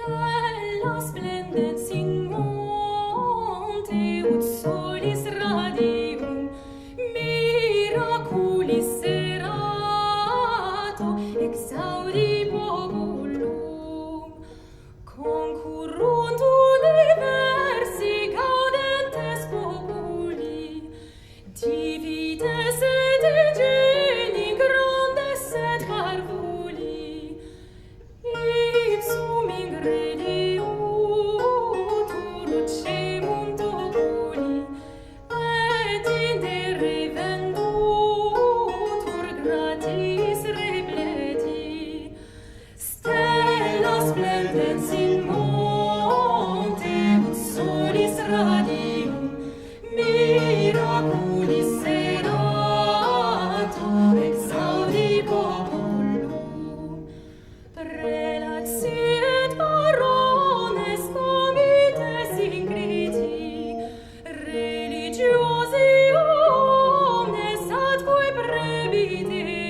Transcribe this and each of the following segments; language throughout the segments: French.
Stella splendens in monte, ut solis radium, miraculis serato, exaudi populum. Concurrunt universi gaudentes populi, divides et geni grandes et parvuli, ipsum ingrediutur cemunt oculi, et indere vendutur gratis repleti. Stella splendens in monte, ut solis radium, miraculis serato, exaudi populum. Prelats et barones comites ingriti, religiosi omnes atque prebiteri,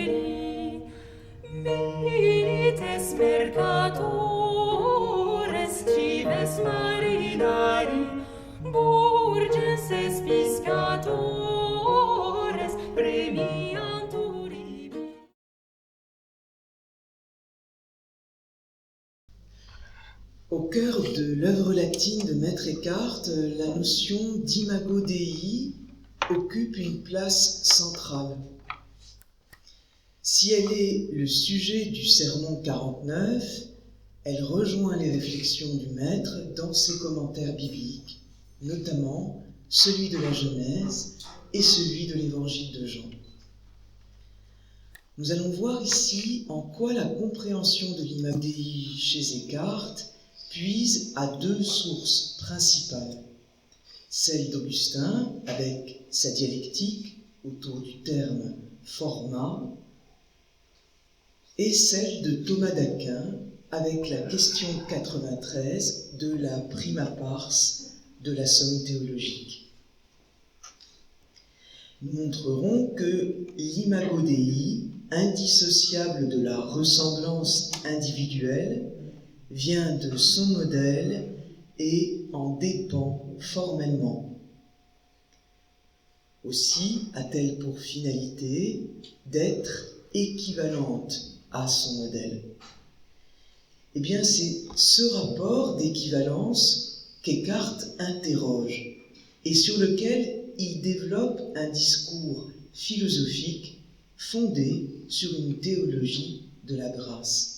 milites mercatores, cives marinari, burgenses piscatores, premiantur ibi. Au cœur de l'œuvre latine de Maître Eckhart, la notion d'imago Dei occupe une place centrale. Si elle est le sujet du sermon 49, elle rejoint les réflexions du Maître dans ses commentaires bibliques, notamment celui de la Genèse et celui de l'Évangile de Jean. Nous allons voir ici en quoi la compréhension de l'imago Dei chez Eckhart puise à deux sources principales. Celle d'Augustin, avec sa dialectique autour du terme format, et celle de Thomas d'Aquin, avec la question 93 de la prima pars de la somme théologique. Nous montrerons que l'imago Dei, indissociable de la ressemblance individuelle, vient de son modèle et en dépend formellement. Aussi a-t-elle pour finalité d'être équivalente à son modèle. Eh bien, c'est ce rapport d'équivalence qu'Eckhart interroge et sur lequel il développe un discours philosophique fondé sur une théologie de la grâce.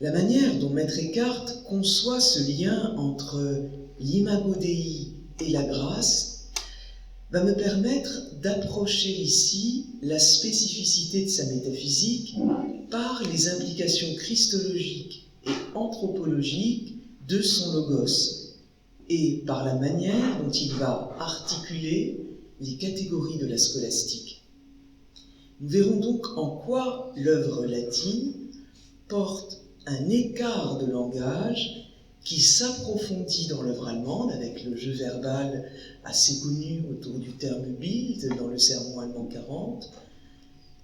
La manière dont Maître Eckhart conçoit ce lien entre l'imago Dei et la grâce va me permettre d'approcher ici la spécificité de sa métaphysique par les implications christologiques et anthropologiques de son logos et par la manière dont il va articuler les catégories de la scolastique. Nous verrons donc en quoi l'œuvre latine porte un écart de langage qui s'approfondit dans l'œuvre allemande avec le jeu verbal assez connu autour du terme Bild dans le sermon allemand 40,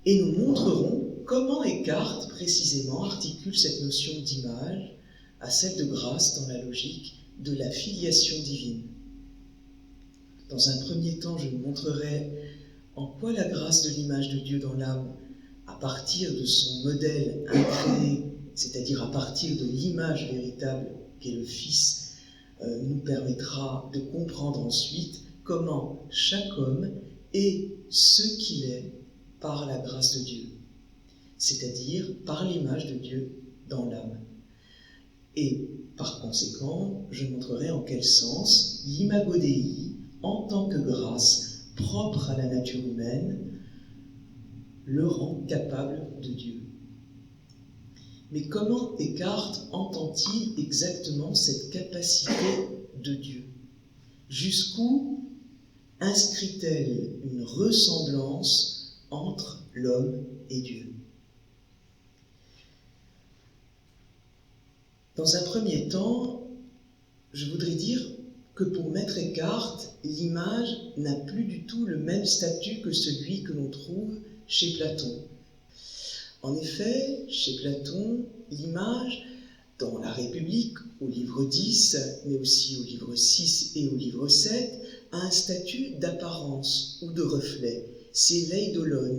et nous montrerons comment Eckhart précisément articule cette notion d'image à celle de grâce dans la logique de la filiation divine. Dans un premier temps, je vous montrerai en quoi la grâce de l'image de Dieu dans l'âme, à partir de son modèle incréé, c'est-à-dire à partir de l'image véritable qu'est le Fils, nous permettra de comprendre ensuite comment chaque homme est ce qu'il est par la grâce de Dieu, c'est-à-dire par l'image de Dieu dans l'âme. Et par conséquent, je montrerai en quel sens l'imago Dei, en tant que grâce propre à la nature humaine, le rend capable de Dieu. Mais comment Eckhart entend-il exactement cette capacité de Dieu? Jusqu'où inscrit-elle une ressemblance entre l'homme et Dieu? Dans un premier temps, je voudrais dire que pour Maître Eckhart, l'image n'a plus du tout le même statut que celui que l'on trouve chez Platon. En effet, chez Platon, l'image dans la République, au livre 10, mais aussi au livre 6 et au livre 7, a un statut d'apparence ou de reflet. C'est l'eidolon.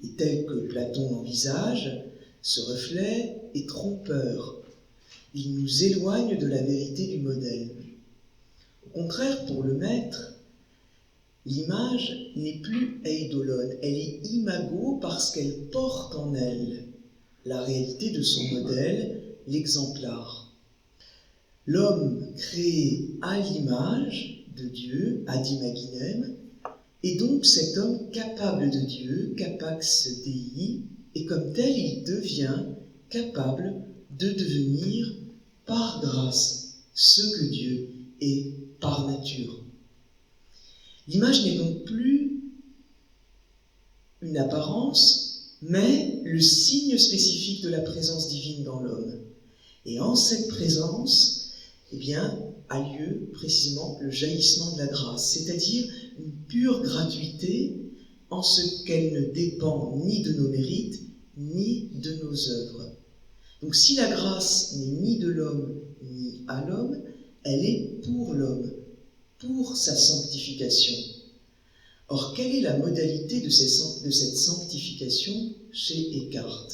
Et tel que Platon l'envisage, ce reflet est trompeur. Il nous éloigne de la vérité du modèle. Au contraire, pour le maître, l'image n'est plus eidolon, elle est imago parce qu'elle porte en elle la réalité de son modèle, l'exemplar. L'homme créé à l'image de Dieu, ad imaginem, est donc cet homme capable de Dieu, capax Dei, et comme tel, il devient capable de devenir par grâce ce que Dieu est par nature. L'image n'est donc plus une apparence, mais le signe spécifique de la présence divine dans l'homme. Et en cette présence, a lieu précisément le jaillissement de la grâce, c'est-à-dire une pure gratuité en ce qu'elle ne dépend ni de nos mérites, ni de nos œuvres. Donc si la grâce n'est ni de l'homme, ni à l'homme, elle est pour l'homme, pour sa sanctification. Or, quelle est la modalité de cette sanctification chez Eckhart?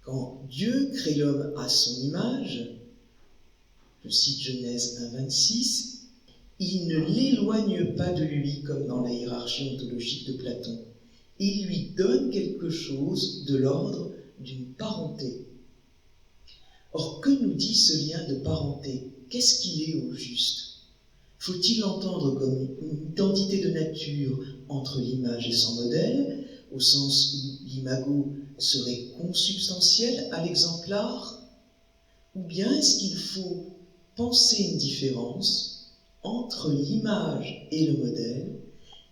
Quand Dieu crée l'homme à son image, je cite Genèse 1,26, il ne l'éloigne pas de lui comme dans la hiérarchie ontologique de Platon. Il lui donne quelque chose de l'ordre d'une parenté. Or, que nous dit ce lien de parenté? Qu'est-ce qu'il est au juste? Faut-il l'entendre comme une identité de nature entre l'image et son modèle, au sens où l'imago serait consubstantiel à l'exemplar? Ou bien est-ce qu'il faut penser une différence entre l'image et le modèle,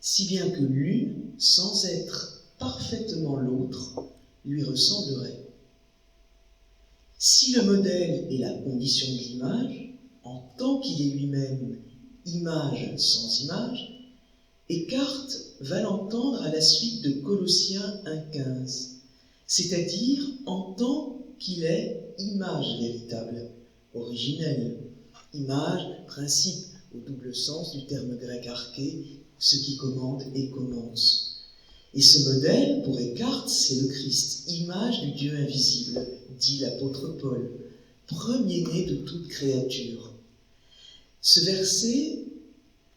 si bien que l'une, sans être parfaitement l'autre, lui ressemblerait? Si le modèle est la condition de l'image, en tant qu'il est lui-même image sans image, Eckhart va l'entendre à la suite de Colossiens 1,15, c'est-à-dire en tant qu'il est image véritable, originelle. Image, principe au double sens du terme grec arché, ce qui commande et commence. Et ce modèle, pour Eckhart, c'est le Christ, image du Dieu invisible, dit l'apôtre Paul, premier-né de toute créature. Ce verset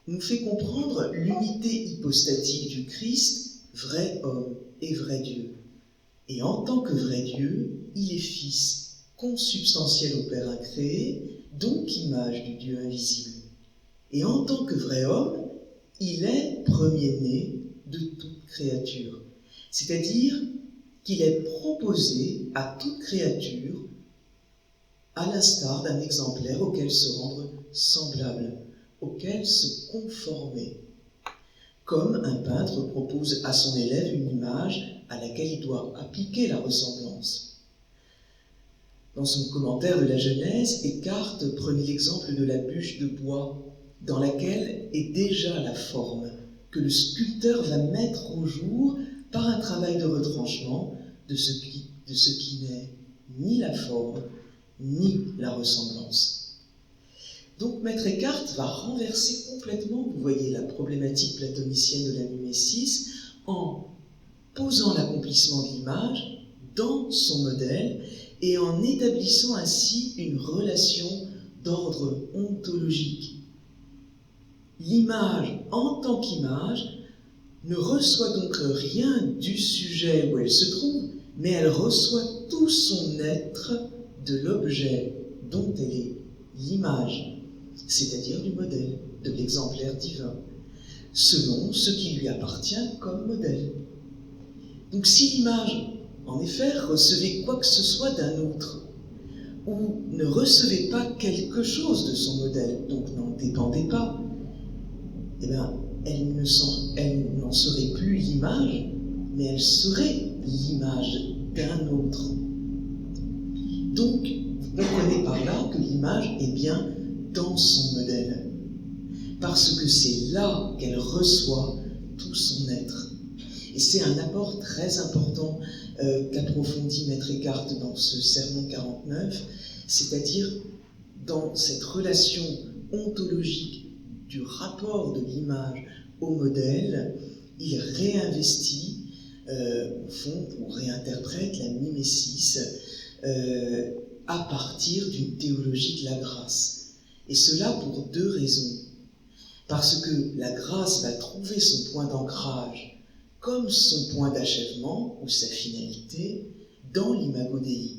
nous fait comprendre l'unité hypostatique du Christ, vrai homme et vrai Dieu. Et en tant que vrai Dieu, il est fils, consubstantiel au Père incréé, donc image du Dieu invisible. Et en tant que vrai homme, il est premier-né de toute créature. C'est-à-dire qu'il est proposé à toute créature à l'instar d'un exemplaire auquel se rendre semblable, auquel se conformer. Comme un peintre propose à son élève une image à laquelle il doit appliquer la ressemblance. Dans son commentaire de la Genèse, Eckhart prenait l'exemple de la bûche de bois dans laquelle est déjà la forme que le sculpteur va mettre au jour par un travail de retranchement de ce qui n'est ni la forme ni la ressemblance. Donc Maître Eckhart va renverser complètement, vous voyez, la problématique platonicienne de la mimésis en posant l'accomplissement de l'image dans son modèle et en établissant ainsi une relation d'ordre ontologique. L'image, en tant qu'image, ne reçoit donc rien du sujet où elle se trouve, mais elle reçoit tout son être de l'objet dont elle est l'image, c'est-à-dire du modèle, de l'exemplaire divin, selon ce qui lui appartient comme modèle. Donc si l'image, en effet, recevait quoi que ce soit d'un autre, ou ne recevait pas quelque chose de son modèle, donc n'en dépendait pas, elle n'en serait plus l'image, mais elle serait l'image d'un autre. Donc, vous comprenez par là que l'image est bien dans son modèle, parce que c'est là qu'elle reçoit tout son être. Et c'est un apport très important qu'approfondit Maître Eckhart dans ce sermon 49, c'est-à-dire dans cette relation ontologique du rapport de l'image au modèle, il réinvestit, au fond, ou réinterprète la mimésis à partir d'une théologie de la grâce. Et cela pour deux raisons. Parce que la grâce va trouver son point d'ancrage comme son point d'achèvement ou sa finalité dans l'imago Dei.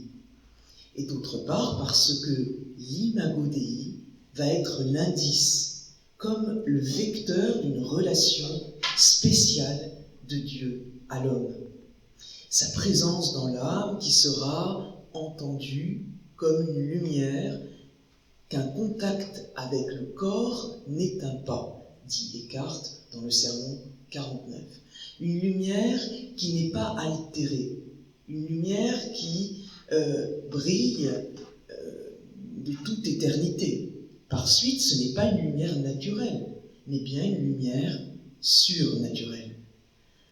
Et d'autre part, parce que l'imago Dei va être l'indice, comme le vecteur d'une relation spéciale de Dieu à l'homme. Sa présence dans l'âme qui sera entendue comme une lumière qu'un contact avec le corps n'éteint pas, dit Eckhart dans le sermon 49. Une lumière qui n'est pas altérée, une lumière qui brille de toute éternité. Par suite, ce n'est pas une lumière naturelle, mais bien une lumière surnaturelle.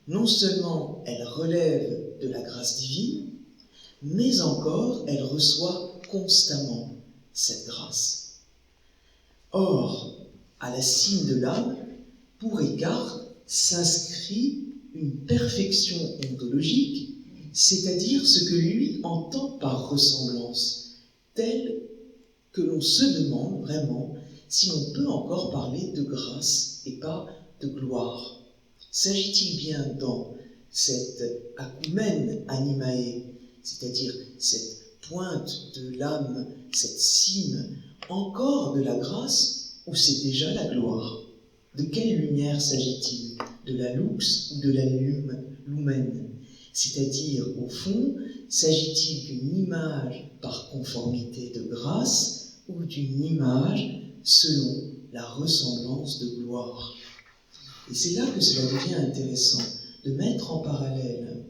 Non seulement elle relève de la grâce divine, mais encore elle reçoit constamment cette grâce. Or, à la cime de l'âme, pour Eckhart, s'inscrit une perfection ontologique, c'est-à-dire ce que lui entend par ressemblance, telle que l'on se demande vraiment si l'on peut encore parler de grâce et pas de gloire. S'agit-il bien dans cette akoumène animae, c'est-à-dire cette pointe de l'âme, cette cime, encore de la grâce, ou c'est déjà la gloire? De quelle lumière s'agit-il? De la lux ou de la lumen? C'est-à-dire, au fond, s'agit-il d'une image par conformité de grâce ou d'une image selon la ressemblance de gloire? Et c'est là que cela devient intéressant, de mettre en parallèle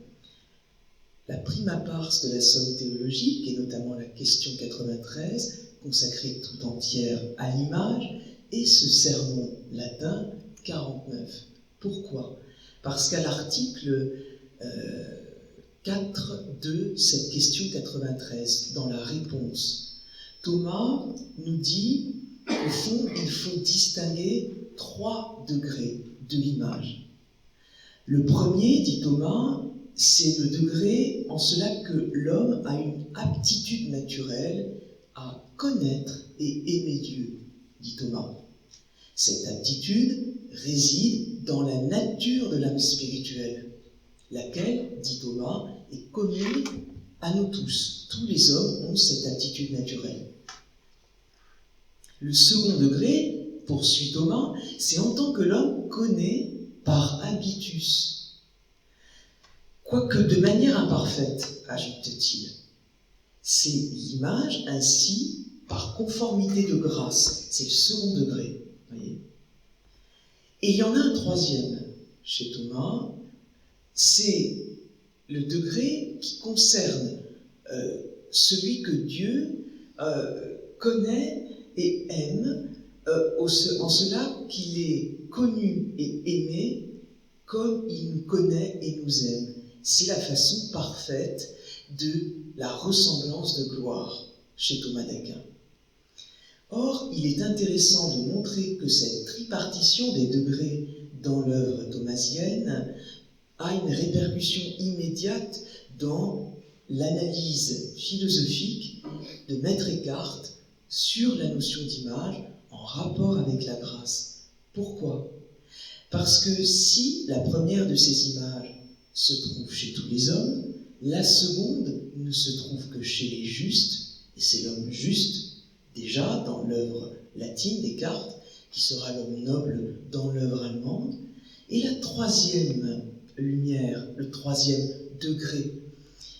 la prima pars de la somme théologique, et notamment la question 93, consacrée tout entière à l'image, et ce sermon latin 49. Pourquoi? Parce qu'à l'article 4 de cette question 93, dans la réponse, Thomas nous dit qu'au fond, il faut distinguer 3 degrés de l'image. Le premier, dit Thomas, c'est le degré en cela que l'homme a une aptitude naturelle à connaître et aimer Dieu, dit Thomas. Cette aptitude réside dans la nature de l'âme spirituelle, laquelle, dit Thomas, est commune à nous tous. Tous les hommes ont cette aptitude naturelle. Le second degré, poursuit Thomas, c'est en tant que l'homme connaît par habitus. Quoique de manière imparfaite, ajoute-t-il. C'est l'image ainsi par conformité de grâce. C'est le second degré. Voyez. Et il y en a un troisième chez Thomas, c'est le degré qui concerne celui que Dieu connaît et aime, en cela qu'il est connu et aimé comme il nous connaît et nous aime. C'est la façon parfaite de la ressemblance de gloire chez Thomas d'Aquin. Or, il est intéressant de montrer que cette tripartition des degrés dans l'œuvre thomasienne a une répercussion immédiate dans l'analyse philosophique de Maître Eckhart sur la notion d'image en rapport avec la grâce. Pourquoi? Parce que si la première de ces images se trouve chez tous les hommes, la seconde ne se trouve que chez les justes, et c'est l'homme juste, déjà dans l'œuvre latine Descartes, qui sera l'homme noble dans l'œuvre allemande, et la troisième lumière, le troisième degré,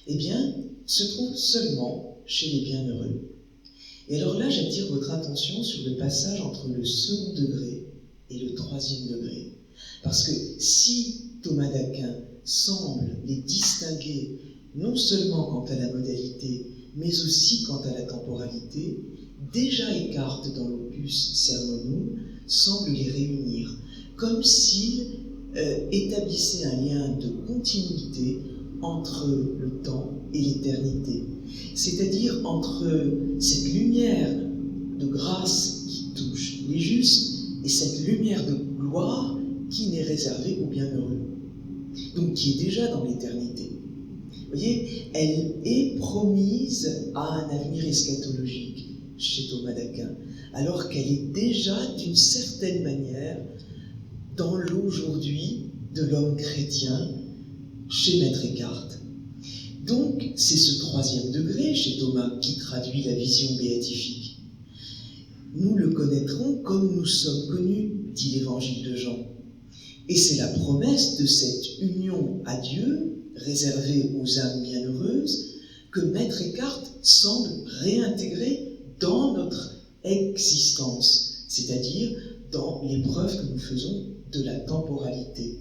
eh bien, se trouve seulement chez les bienheureux. Et alors là, j'attire votre attention sur le passage entre le second degré et le troisième degré. Parce que si Thomas d'Aquin semble les distinguer non seulement quant à la modalité, mais aussi quant à la temporalité, déjà Eckhart dans l'opus Sermonum semble les réunir, comme s'il établissait un lien de continuité entre le temps et l'éternité, c'est-à-dire entre cette lumière de grâce qui touche les justes et cette lumière de gloire qui n'est réservée aux bienheureux, donc qui est déjà dans l'éternité. Vous voyez, elle est promise à un avenir eschatologique chez Thomas d'Aquin, alors qu'elle est déjà d'une certaine manière dans l'aujourd'hui de l'homme chrétien chez Maître Eckhart. Donc, c'est ce troisième degré chez Thomas qui traduit la vision béatifique. Nous le connaîtrons comme nous sommes connus, dit l'Évangile de Jean. Et c'est la promesse de cette union à Dieu, réservée aux âmes bienheureuses, que Maître Eckhart semble réintégrer dans notre existence, c'est-à-dire dans l'épreuve que nous faisons de la temporalité.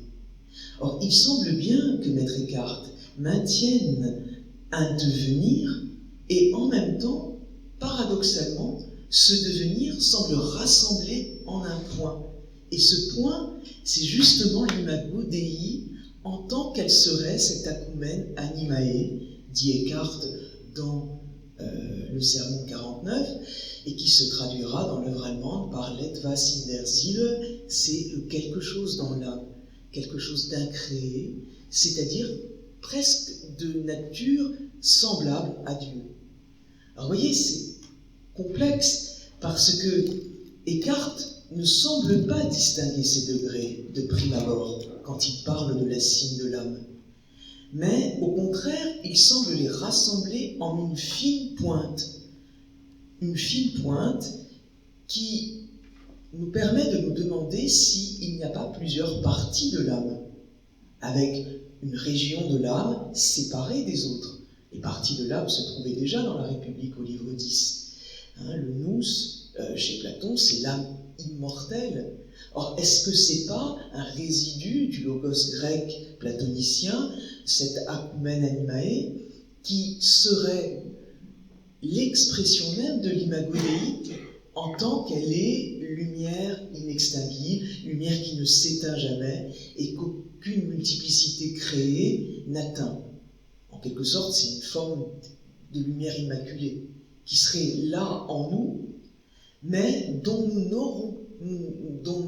Or, il semble bien que Maître Eckhart maintienne un devenir et en même temps, paradoxalement, ce devenir semble rassembler en un point. Et ce point, c'est justement l'imago Dei en tant qu'elle serait cet acoumen animae, dit Eckhart dans le Sermon 49, et qui se traduira dans l'œuvre allemande par l'Etwas in der Seele, c'est le quelque chose dans l'âme, quelque chose d'incréé, c'est-à-dire presque de nature semblable à Dieu. Alors vous voyez, c'est complexe parce que Eckhart ne semble pas distinguer ces degrés de prime abord quand il parle de la cime de l'âme. Mais au contraire, il semble les rassembler en une fine pointe qui nous permet de nous demander s'il n'y a pas plusieurs parties de l'âme, avec une région de l'âme séparée des autres. Les parties de l'âme se trouvaient déjà dans la République au livre 10. Le nous, chez Platon, c'est l'âme immortelle. Or, est-ce que c'est pas un résidu du logos grec platonicien, cet acoumen animae, qui serait l'expression même de l'imago Dei en tant qu'elle est lumière inextinguible, lumière qui ne s'éteint jamais et qu'aucune multiplicité créée n'atteint. En quelque sorte, c'est une forme de lumière immaculée qui serait là en nous, mais dont nous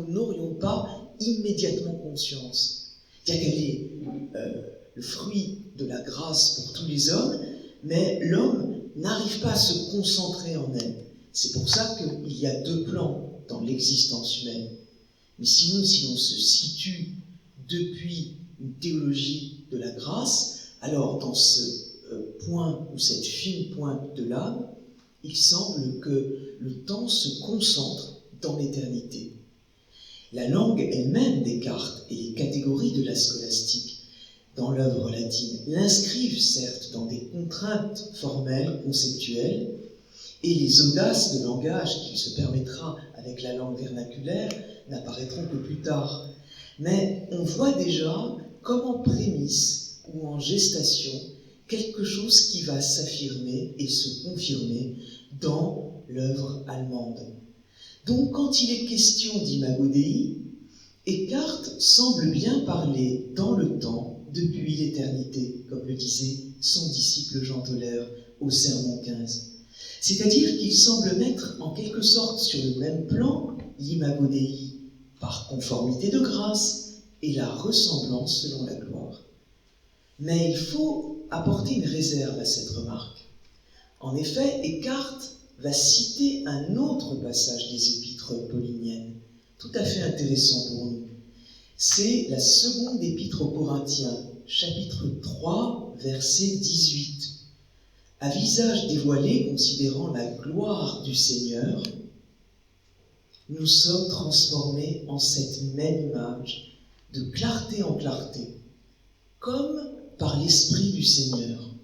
n'aurions pas immédiatement conscience. C'est-à-dire qu'elle est le fruit de la grâce pour tous les hommes, mais l'homme n'arrive pas à se concentrer en elle. C'est pour ça qu'il y a deux plans dans l'existence humaine. Mais sinon, si l'on se situe depuis une théologie de la grâce, alors dans ce point ou cette fine pointe de l'âme, il semble que le temps se concentre dans l'éternité. La langue elle-même Descartes et les catégories de la scolastique dans l'œuvre latine l'inscrivent certes dans des contraintes formelles, conceptuelles, et les audaces de langage qu'il se permettra avec la langue vernaculaire n'apparaîtront que plus tard. Mais on voit déjà comme en prémisse ou en gestation quelque chose qui va s'affirmer et se confirmer dans l'œuvre allemande. Donc quand il est question d'imago Dei, Eckhart semble bien parler dans le temps depuis l'éternité, comme le disait son disciple Jean Toller au Sermon 15. C'est-à-dire qu'il semble mettre en quelque sorte sur le même plan l'imago Dei par conformité de grâce et la ressemblance selon la gloire. Mais il faut apporter une réserve à cette remarque. En effet, Eckhart va citer un autre passage des épîtres pauliniennes, tout à fait intéressant pour nous. C'est la seconde épître aux Corinthiens, chapitre 3, verset 18. À visage dévoilé, considérant la gloire du Seigneur, nous sommes transformés en cette même image, de clarté en clarté, comme par l'Esprit du Seigneur.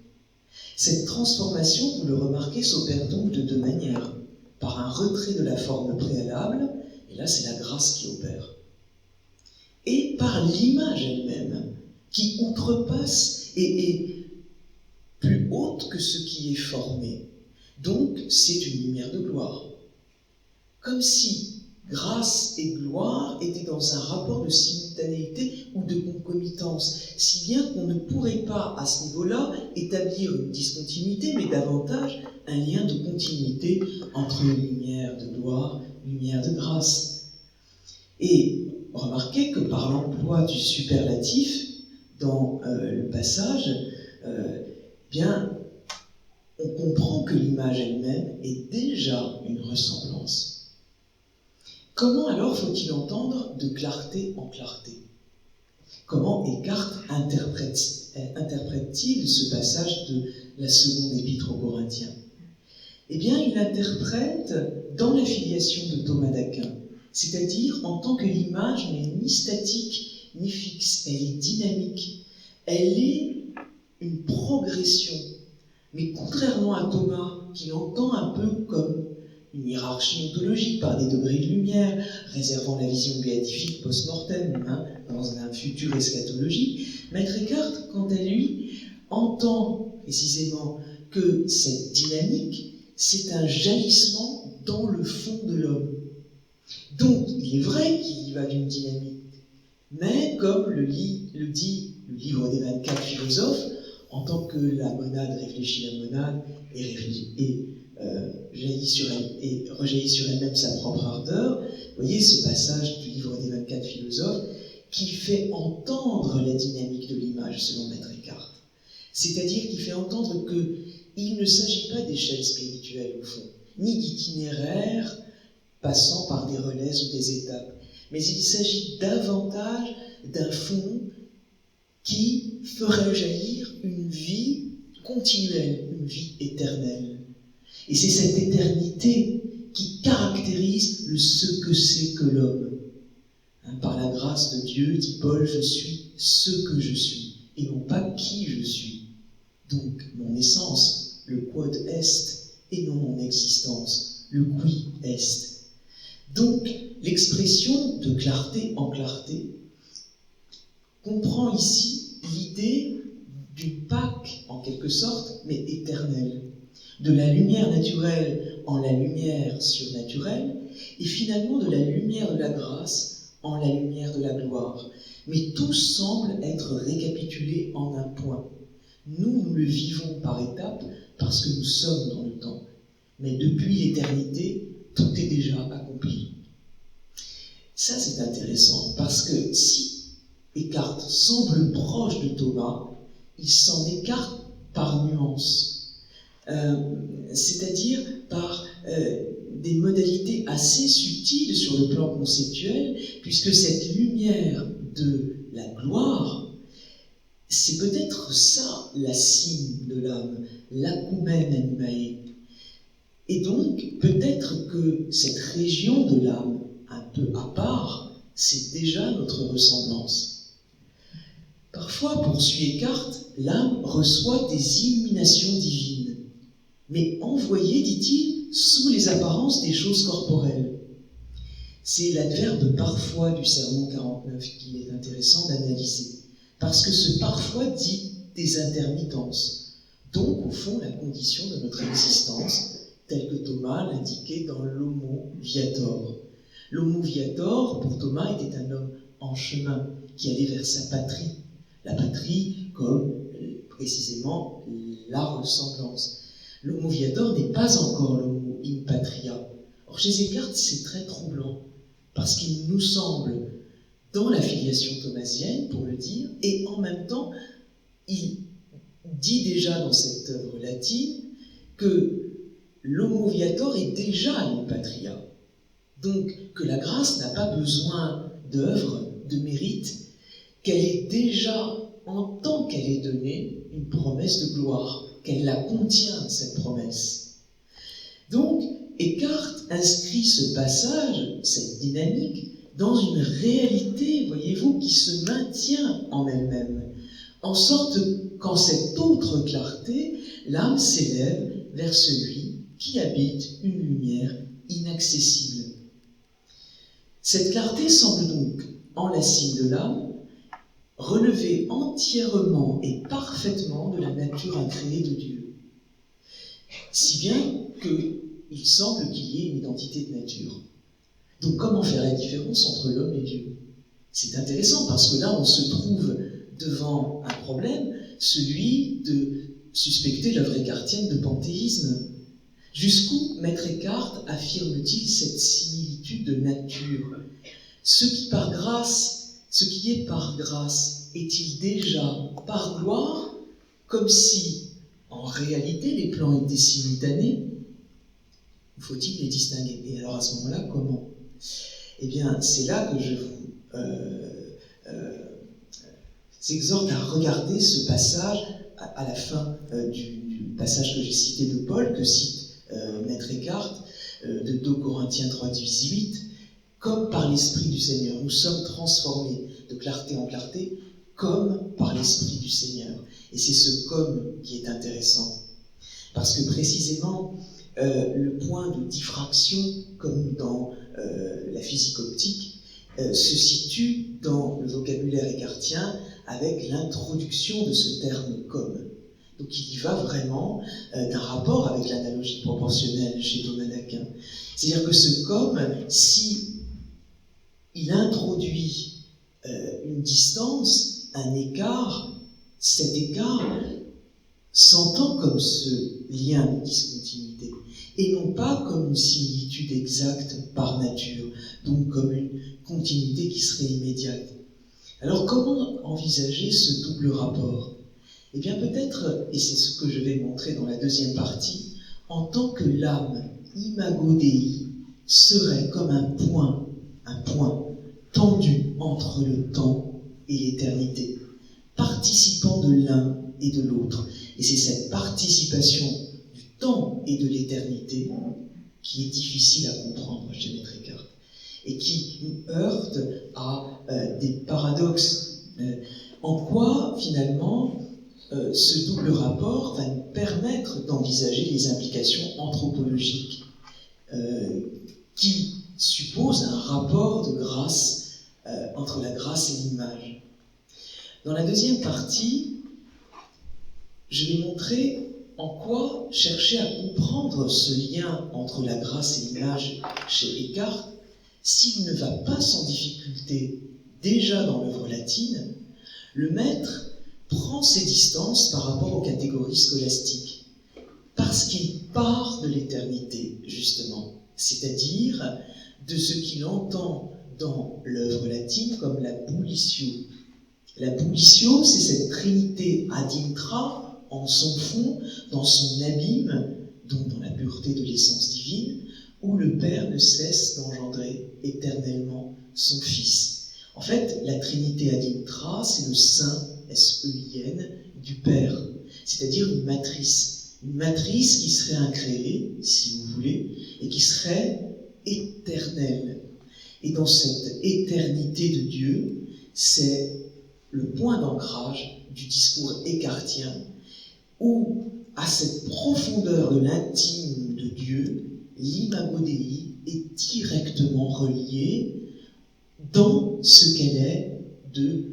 Cette transformation, vous le remarquez, s'opère donc de deux manières. Par un retrait de la forme préalable, et là c'est la grâce qui opère, et par l'image elle-même, qui outrepasse et est plus haute que ce qui est formé. Donc c'est une lumière de gloire. Comme si grâce et gloire étaient dans un rapport de simultanéité ou de concomitance, si bien qu'on ne pourrait pas, à ce niveau-là, établir une discontinuité, mais davantage un lien de continuité entre lumière de gloire, lumière de grâce. Et remarquez que par l'emploi du superlatif dans le passage, bien, on comprend que l'image elle-même est déjà une ressemblance. Comment alors faut-il entendre de clarté en clarté? Comment Eckhart interprète-t-il ce passage de la seconde épître aux Corinthiens? Eh bien, il l'interprète dans la filiation de Thomas d'Aquin, c'est-à-dire en tant que l'image n'est ni statique ni fixe, elle est dynamique, elle est une progression. Mais contrairement à Thomas, qui l'entend un peu comme une hiérarchie ontologique par des degrés de lumière, réservant la vision béatifique post-mortem, dans un futur eschatologique, Maître Eckhart, quant à lui, entend précisément que cette dynamique, c'est un jaillissement dans le fond de l'homme. Donc, il est vrai qu'il y va d'une dynamique, mais comme le dit le livre des 24 philosophes, en tant que la monade réfléchit la monade et rejaillit sur elle-même sa propre ardeur, vous voyez ce passage du livre des 24 philosophes qui fait entendre la dynamique de l'image selon Maître Eckhart. C'est-à-dire qu'il fait entendre qu'il ne s'agit pas d'échelle spirituelle au fond, ni d'itinéraire passant par des relais ou des étapes, mais il s'agit davantage d'un fond qui ferait jaillir une vie continuelle, une vie éternelle. Et c'est cette éternité qui caractérise ce que c'est que l'homme. Par la grâce de Dieu, dit Paul, je suis ce que je suis, et non pas qui je suis. Donc, mon essence, le quod est, et non mon existence, le qui est. Donc, l'expression de clarté en clarté comprend ici l'idée d'une Pâque, en quelque sorte, mais éternelle, de la lumière naturelle en la lumière surnaturelle, et finalement de la lumière de la grâce en la lumière de la gloire. Mais tout semble être récapitulé en un point. Nous le vivons par étapes parce que nous sommes dans le temps. Mais depuis l'éternité, tout est déjà accompli. Ça, c'est intéressant, parce que si Eckhart semble proche de Thomas, il s'en écarte par nuance, c'est-à-dire par des modalités assez subtiles sur le plan conceptuel, puisque cette lumière de la gloire, c'est peut-être ça la cime de l'âme, l'acoumen animae. Et donc, peut-être que cette région de l'âme, un peu à part, c'est déjà notre ressemblance. Parfois, poursuit Eckhart, l'âme reçoit des illuminations divines, mais envoyées, dit-il, sous les apparences des choses corporelles. C'est l'adverbe parfois du sermon 49 qu'il est intéressant d'analyser, parce que ce parfois dit des intermittences, donc au fond la condition de notre existence, telle que Thomas l'indiquait dans l'Homo Viator. L'Homo Viator, pour Thomas, était un homme en chemin, qui allait vers sa patrie. La patrie comme, précisément, la ressemblance. L'Homo Viator n'est pas encore l'Homo in Patria. Or, chez Eckhart, c'est très troublant, parce qu'il nous semble, dans la filiation thomasienne, pour le dire, et en même temps, il dit déjà dans cette œuvre latine que l'Homo Viator est déjà in Patria. Donc, que la grâce n'a pas besoin d'œuvre, de mérite, qu'elle est déjà, en tant qu'elle est donnée, une promesse de gloire, qu'elle la contient, cette promesse. Donc, Eckhart inscrit ce passage, cette dynamique, dans une réalité, voyez-vous, qui se maintient en elle-même, en sorte qu'en cette autre clarté, l'âme s'élève vers celui qui habite une lumière inaccessible. Cette clarté semble donc, en la cime de l'âme, relever entièrement et parfaitement de la nature incréée de Dieu. Si bien qu'il semble qu'il y ait une identité de nature. Donc comment faire la différence entre l'homme et Dieu? C'est intéressant parce que là on se trouve devant un problème, celui de suspecter l'œuvre écartienne de panthéisme. Jusqu'où Maître Eckhart affirme-t-il cette similitude de nature? Ce qui est par grâce, est-il déjà par gloire, comme si, en réalité, les plans étaient simultanés? Faut-il les distinguer? Et alors à ce moment-là, comment? Eh bien, c'est là que je vous exhorte à regarder ce passage à la fin du passage que j'ai cité de Paul, que cite Maître Eckhart, de 2 Corinthiens 3:18, comme par l'Esprit du Seigneur. Nous sommes transformés de clarté en clarté, comme par l'Esprit du Seigneur. Et c'est ce « comme » qui est intéressant. Parce que précisément, le point de diffraction, comme dans la physique optique, se situe dans le vocabulaire écartien avec l'introduction de ce terme « comme ». Donc il y va vraiment d'un rapport avec l'analogie proportionnelle chez Thomas d'Aquin. C'est-à-dire que ce « comme », si il introduit une distance, un écart, cet écart s'entend comme ce lien de discontinuité, et non pas comme une similitude exacte par nature, donc comme une continuité qui serait immédiate. Alors comment envisager ce double rapport? Eh bien peut-être, et c'est ce que je vais montrer dans la deuxième partie, en tant que l'âme, imago Dei, serait comme un point tendu entre le temps et l'éternité, participant de l'un et de l'autre. Et c'est cette participation du temps et de l'éternité qui est difficile à comprendre chez Maître Eckhart et qui nous heurte à des paradoxes. En quoi, finalement, ce double rapport va nous permettre d'envisager les implications anthropologiques qui supposent un rapport de grâce entre la grâce et l'image. Dans la deuxième partie, je vais montrer en quoi chercher à comprendre ce lien entre la grâce et l'image chez Eckhart, s'il ne va pas sans difficulté déjà dans l'œuvre latine, le maître prend ses distances par rapport aux catégories scolastiques, parce qu'il part de l'éternité, justement, c'est-à-dire de ce qu'il entend dans l'œuvre latine comme la bullitio. La bullitio, c'est cette trinité ad intra, en son fond, dans son abîme, donc dans la pureté de l'essence divine, où le Père ne cesse d'engendrer éternellement son Fils. En fait, la trinité ad intra, c'est le sein, S-E-I-N, du Père, c'est-à-dire une matrice qui serait incréée, si vous voulez, et qui serait éternelle. Et dans cette éternité de Dieu, c'est le point d'ancrage du discours écartien, où, à cette profondeur de l'intime de Dieu, l'imago Dei est directement relié dans ce qu'elle est de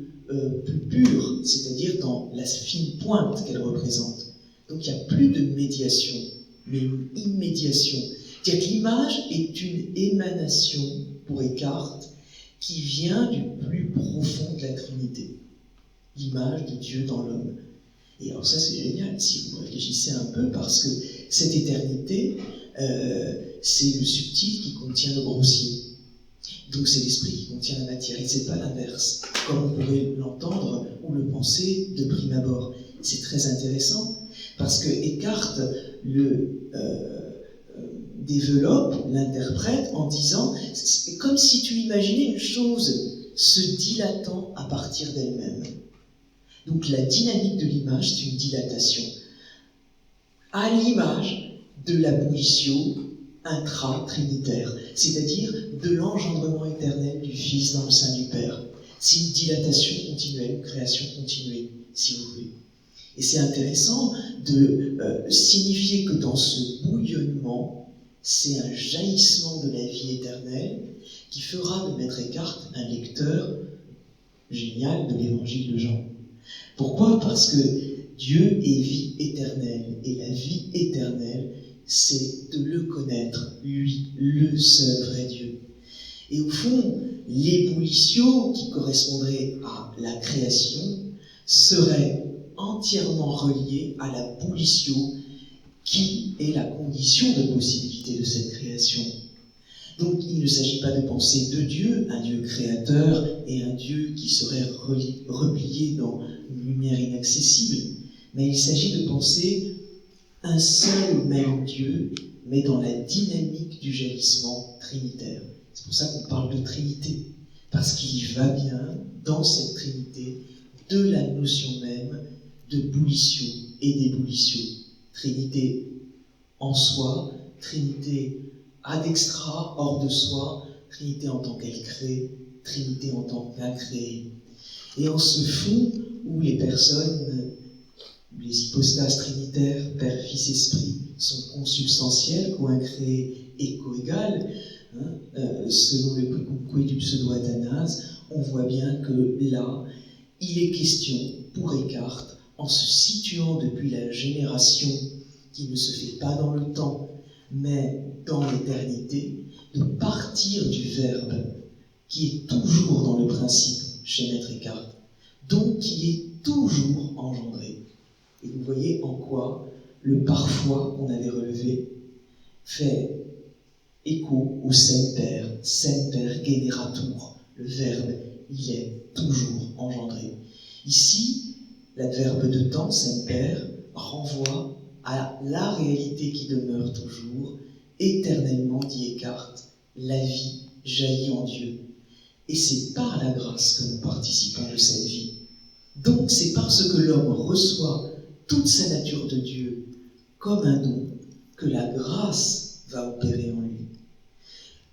plus pur, c'est-à-dire dans la fine pointe qu'elle représente. Donc il n'y a plus de médiation, mais une immédiation. C'est-à-dire que l'image est une émanation, pour Eckhart, qui vient du plus profond de la Trinité. L'image de Dieu dans l'homme. Et alors ça c'est génial, si vous réfléchissez un peu, parce que cette éternité, c'est le subtil qui contient le grossier. Donc c'est l'esprit qui contient la matière, et c'est pas l'inverse, comme on pourrait l'entendre ou le penser de prime abord. C'est très intéressant, parce que Eckhart le développe, l'interprète en disant, c'est comme si tu imaginais une chose se dilatant à partir d'elle-même. Donc la dynamique de l'image, c'est une dilatation, à l'image de la bullitio intra-trinitaire, c'est-à-dire de l'engendrement éternel du Fils dans le sein du Père. C'est une dilatation continuelle, une création continuée, si vous voulez. Et c'est intéressant de signifier que dans ce bouillonnement, c'est un jaillissement de la vie éternelle qui fera de Maître Eckhart un lecteur génial de l'évangile de Jean. Pourquoi ? Parce que Dieu est vie éternelle, et la vie éternelle, c'est de le connaître, lui, le seul vrai Dieu. Et au fond, l'ébullition qui correspondrait à la création serait entièrement reliée à la bullition qui est la condition de possibilité de cette création. Donc il ne s'agit pas de penser deux dieux, un Dieu créateur et un Dieu qui serait replié dans une lumière inaccessible, mais il s'agit de penser un seul même Dieu, mais dans la dynamique du jaillissement trinitaire. C'est pour ça qu'on parle de Trinité, parce qu'il va bien dans cette Trinité de la notion même de bullition et d'ébullition. Trinité en soi, Trinité ad extra, hors de soi, Trinité en tant qu'elle crée, Trinité en tant qu'incréée. Et en ce fond où les personnes, les hypostases trinitaires, Père, Fils, Esprit, sont consubstantielles, co-incréées et co-égales, selon le quicumque du pseudo-Athanase, on voit bien que là, il est question, pour Eckhart, en se situant depuis la génération qui ne se fait pas dans le temps, mais dans l'éternité, de partir du Verbe qui est toujours dans le principe chez Maître Eckhart, donc qui est toujours engendré. Et vous voyez en quoi le parfois qu'on avait relevé fait écho au Semper generatur. Le Verbe, il est toujours engendré. Ici, l'adverbe de temps, Semper, renvoie à la réalité qui demeure toujours, éternellement, dit Eckhart, la vie jaillit en Dieu. Et c'est par la grâce que nous participons de cette vie. Donc c'est parce que l'homme reçoit toute sa nature de Dieu comme un don que la grâce va opérer en lui.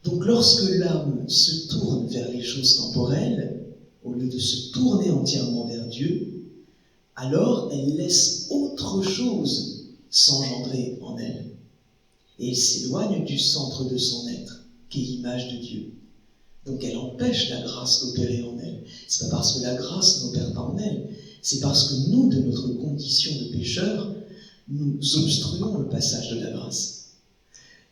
Donc lorsque l'âme se tourne vers les choses temporelles, au lieu de se tourner entièrement vers Dieu, alors elle laisse autre chose s'engendrer en elle. Et elle s'éloigne du centre de son être, qui est l'image de Dieu. Donc elle empêche la grâce d'opérer en elle. C'est pas parce que la grâce n'opère pas en elle, c'est parce que nous, de notre condition de pécheur, nous obstruons le passage de la grâce.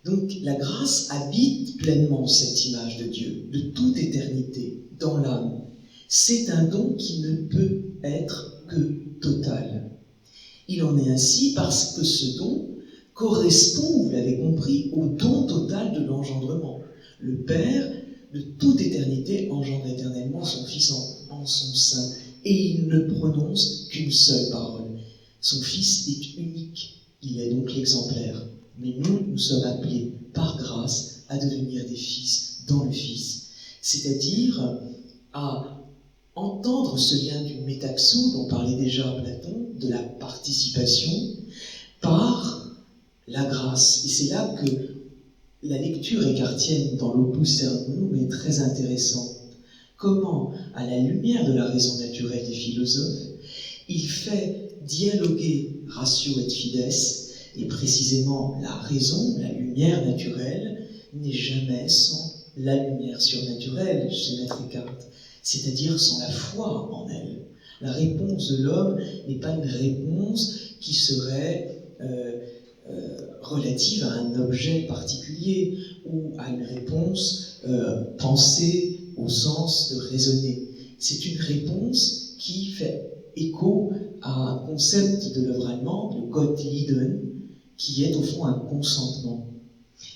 Donc la grâce habite pleinement cette image de Dieu, de toute éternité, dans l'âme. C'est un don qui ne peut être que total. Il en est ainsi parce que ce don correspond, vous l'avez compris, au don total de l'engendrement. Le Père, de toute éternité, engendre éternellement son Fils en son sein, et il ne prononce qu'une seule parole. Son Fils est unique, il est donc l'exemplaire. Mais nous sommes appelés par grâce à devenir des fils dans le Fils, c'est-à-dire à entendre ce lien du métaxo dont parlait déjà Platon, de la participation, par la grâce. Et c'est là que la lecture écartienne dans l'Opus Sermonum est très intéressante. Comment, à la lumière de la raison naturelle des philosophes, il fait dialoguer ratio et fides, et précisément la raison, la lumière naturelle, n'est jamais sans la lumière surnaturelle chez Maître Eckhart, c'est-à-dire sans la foi en elle. La réponse de l'homme n'est pas une réponse qui serait relative à un objet particulier ou à une réponse pensée au sens de raisonner. C'est une réponse qui fait écho à un concept de l'œuvre allemande, le Gottlieben, qui est au fond un consentement.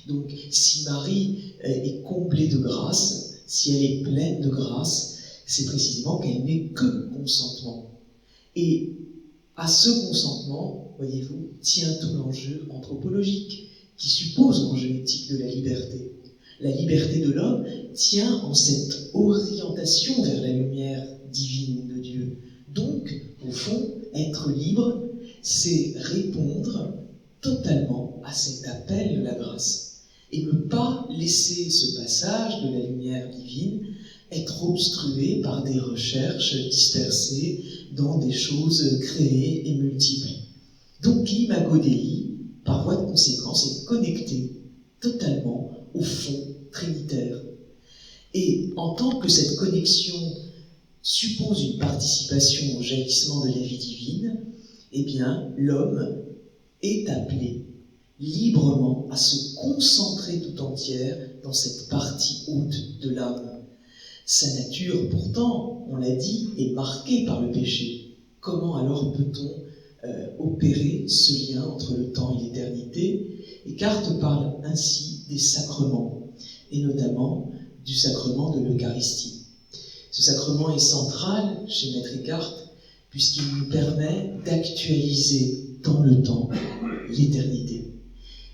Donc si Marie est comblée de grâce, si elle est pleine de grâce, c'est précisément qu'elle n'est que consentement. Et à ce consentement, voyez-vous, tient tout l'enjeu anthropologique, qui suppose l'enjeu éthique de la liberté. La liberté de l'homme tient en cette orientation vers la lumière divine de Dieu. Donc, au fond, être libre, c'est répondre totalement à cet appel de la grâce et ne pas laisser ce passage de la lumière divine être obstrué par des recherches dispersées dans des choses créées et multiples. Donc l'imago Dei, par voie de conséquence, est connecté totalement au fond trinitaire. Et en tant que cette connexion suppose une participation au jaillissement de la vie divine, eh bien l'homme est appelé librement à se concentrer tout entière dans cette partie haute de l'âme. Sa nature, pourtant, on l'a dit, est marquée par le péché. Comment alors peut-on opérer ce lien entre le temps et l'éternité? Eckhart parle ainsi des sacrements, et notamment du sacrement de l'Eucharistie. Ce sacrement est central chez Maître Eckhart, puisqu'il nous permet d'actualiser dans le temps l'éternité.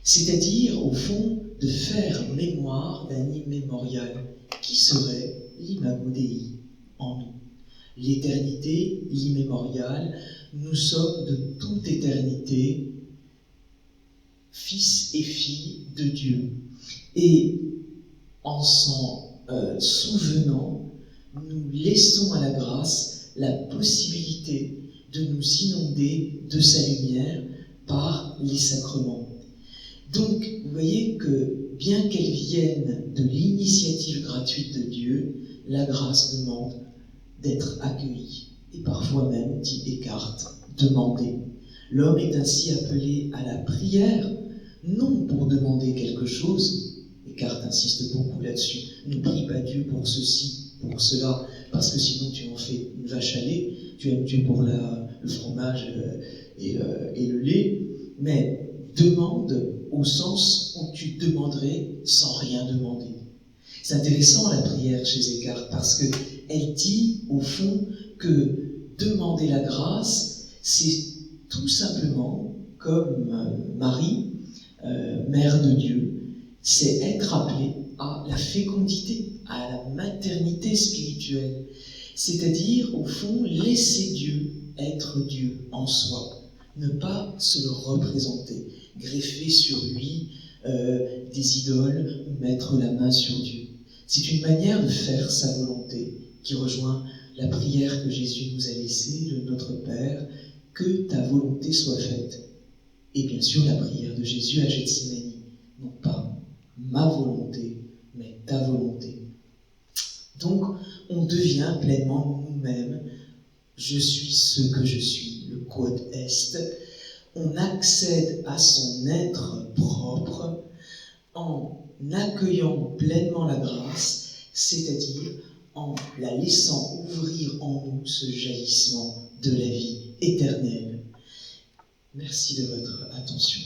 C'est-à-dire, au fond, de faire mémoire d'un immémorial qui serait l'imago Dei en nous. L'éternité, l'immémorial, nous sommes de toute éternité fils et filles de Dieu. Et en s'en souvenant, nous laissons à la grâce la possibilité de nous inonder de sa lumière par les sacrements. Donc, vous voyez que, bien qu'elle vienne de l'initiative gratuite de Dieu, la grâce demande d'être accueillie, et parfois même, dit Eckhart, demandée. L'homme est ainsi appelé à la prière, non pour demander quelque chose, Eckhart insiste beaucoup là-dessus, ne prie pas Dieu pour ceci, pour cela, parce que sinon tu en fais une vache à lait, tu aimes Dieu pour le fromage et le lait, mais demande au sens où tu demanderais sans rien demander. C'est intéressant la prière chez Eckhart parce qu'elle dit au fond que demander la grâce, c'est tout simplement comme Marie, mère de Dieu, c'est être appelé à la fécondité, à la maternité spirituelle. C'est-à-dire, au fond, laisser Dieu être Dieu en soi, ne pas se le représenter, greffer sur lui des idoles ou mettre la main sur Dieu. C'est une manière de faire sa volonté qui rejoint la prière que Jésus nous a laissée, le Notre Père, que ta volonté soit faite. Et bien sûr la prière de Jésus à Gethsémani, non pas ma volonté, mais ta volonté. Donc on devient pleinement nous-mêmes. Je suis ce que je suis, le quod est. On accède à son être propre en accueillant pleinement la grâce, c'est-à-dire en la laissant ouvrir en nous ce jaillissement de la vie éternelle. Merci de votre attention.